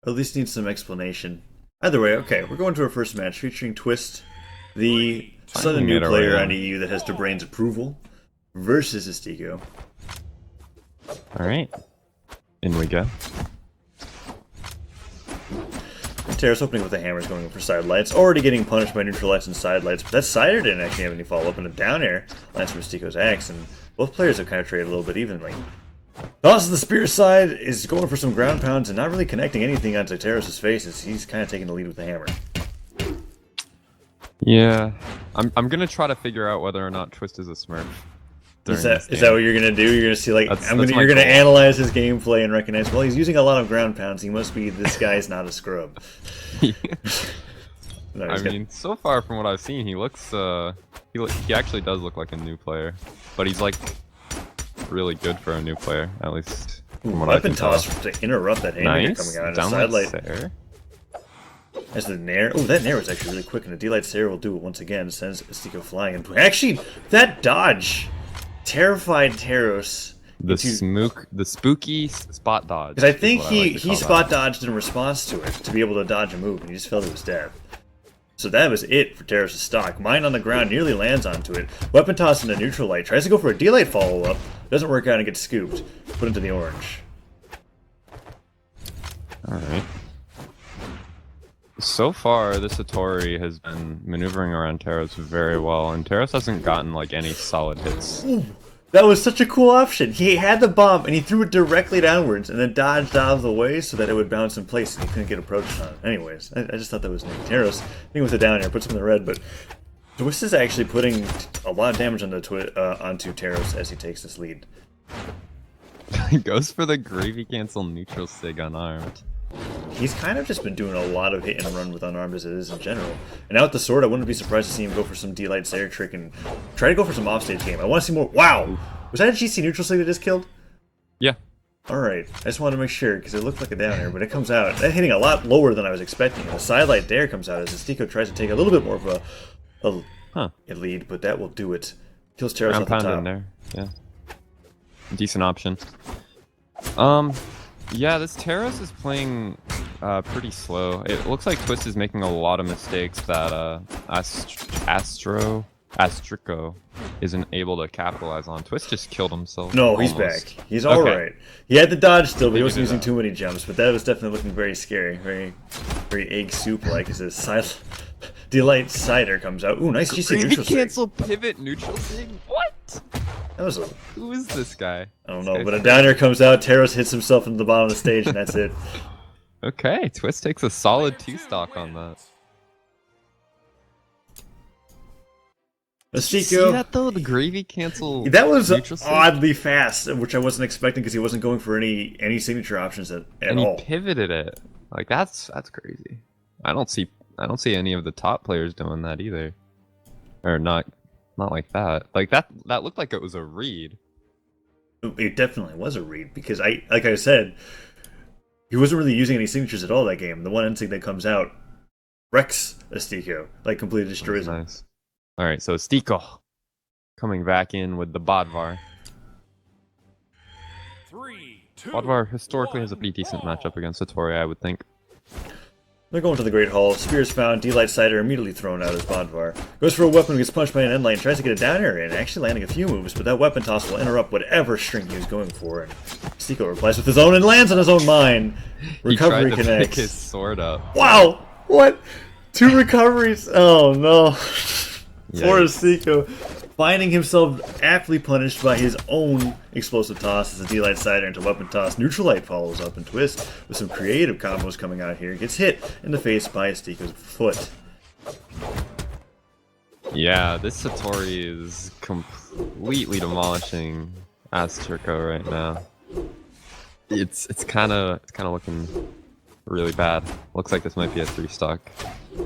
At least needs some explanation. Either way, okay, we're going to our first match featuring Twist, the sudden new player on EU that has DeBrain's approval, versus Astico. Alright. In we go. Teros opening with the hammers, going for side lights, already getting punished by neutral lights and side lights, but that sider didn't actually have any follow-up, and a down air lands from Astico's axe, and both players have kind of traded a little bit evenly. Tosses the spear side, is going for some ground pounds and not really connecting anything onto Teros' face as he's kind of taking the lead with the hammer. Yeah. I'm gonna try to figure out whether or not Twist is a smurf. Is that what you're gonna do? You're gonna see like you're gonna analyze his gameplay and recognize, well, he's using a lot of ground pounds. He must be this guy's not a scrub. No, I mean, so far from what I've seen, he looks he actually does look like a new player, but he's like really good for a new player, at least from what I can tell. Weapon toss to interrupt that haymaker coming out. Down side light. Sair. As the nair, oh, that nair was actually really quick, and the D-Light Sair will do it once again. Sends Astico flying, and actually, that dodge terrified Teros. The spooky spot dodge. Because I think he spot dodged in response to it to be able to dodge a move, and he just fell to his death. So that was it for Teros' stock. Mine on the ground nearly lands onto it. Weapon toss into neutral light. Tries to go for a D-Light follow-up. Doesn't work out and gets scooped. Put into the orange. Alright. So far, this Hattori has been maneuvering around Teros very well, and Teros hasn't gotten like any solid hits. Ooh, that was such a cool option. He had the bomb, and he threw it directly downwards, and then dodged out of the way so that it would bounce in place, and he couldn't get approached on it. Anyways, I just thought that was neat. Teros, I think with the down air, puts him in the red, but Twist is actually putting a lot of damage onto Teros as he takes this lead. He goes for the gravy cancel neutral sig unarmed. He's kind of just been doing a lot of hit and run with unarmed as it is in general. And now with the sword, I wouldn't be surprised to see him go for some D-Light Sair trick and try to go for some offstage game. I want to see more. Wow! Was that a GC neutral sig that just killed? Yeah. Alright, I just wanted to make sure because it looked like a down air, but it comes out. That hitting a lot lower than I was expecting. And the side light dare comes out as Astico tries to take a little bit more of a lead, but that will do it. Kills Teros off the top. In there. Yeah. Decent option. Yeah, this Teros is playing pretty slow. It looks like Twist is making a lot of mistakes that Astico isn't able to capitalize on. Twist just killed himself. No, he's back. He's alright. He had the dodge still, but he wasn't using too many jumps. But that was definitely looking very scary. Very, very egg soup-like as his D-Light Cider comes out. Ooh, nice GC neutral sig. Cancel pivot neutral sig? What? That was Who is this guy? I don't know, but a down air comes out, Teros hits himself into the bottom of the stage, and that's it. Okay, Twist takes a solid 2-stock on that. Astico. See that though? The gravy cancel. That was oddly fast, which I wasn't expecting because he wasn't going for any signature options at all. He pivoted it. Like that's crazy. I don't see any of the top players doing that either. Or not like that. Like that looked like it was a read. It definitely was a read because like I said, he wasn't really using any signatures at all that game. The one insig that comes out wrecks Astico, like completely destroys him. Nice. All right, so Astico coming back in with the Bodvar. Bodvar historically has a pretty decent matchup against Hattori, I would think. They're going to the Great Hall. Spears found. D-Light Cider immediately thrown out as Bodvar. Goes for a weapon, gets punched by an end lane, tries to get a down air in, actually landing a few moves, but that weapon toss will interrupt whatever string he was going for. And Astico replies with his own and lands on his own mine. Recovery he tried to connects. pick his sword up. Wow! What? 2 recoveries? Oh no. Poor Astico. Finding himself aptly punished by his own explosive toss as a D-Light Cider into weapon toss. Neutral Light follows up and Twist with some creative combos coming out here. Gets hit in the face by Astico's foot. Yeah, this Hattori is completely demolishing Astico right now. It's kind of looking really bad. Looks like this might be a 3-stock.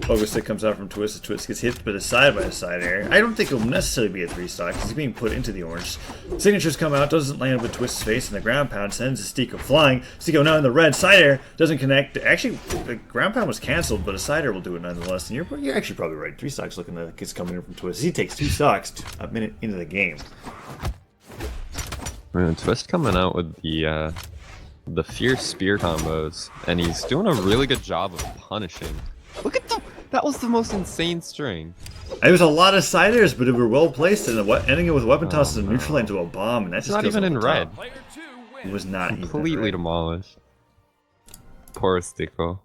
Focus stick comes out from Twist as Twist gets hit by the side air. I don't think it'll necessarily be a 3-stock because he's being put into the orange. Signatures come out, doesn't land with Twist's face, and the ground pound sends Astico flying. Astico now in the red. Side air doesn't connect. Actually, the ground pound was cancelled, but a side air will do it nonetheless. And you're actually probably right. 3 stocks looking like it's coming in from Twist. He takes 2 stocks a minute into the game. Man, Twist coming out with the the fierce spear combos, and he's doing a really good job of punishing. Look at that was the most insane string. It was a lot of siders, but it were well placed, and ending it with weapon tosses and neutral into a bomb, and that's just not even in red. It was not Completely demolished. Poor Astico.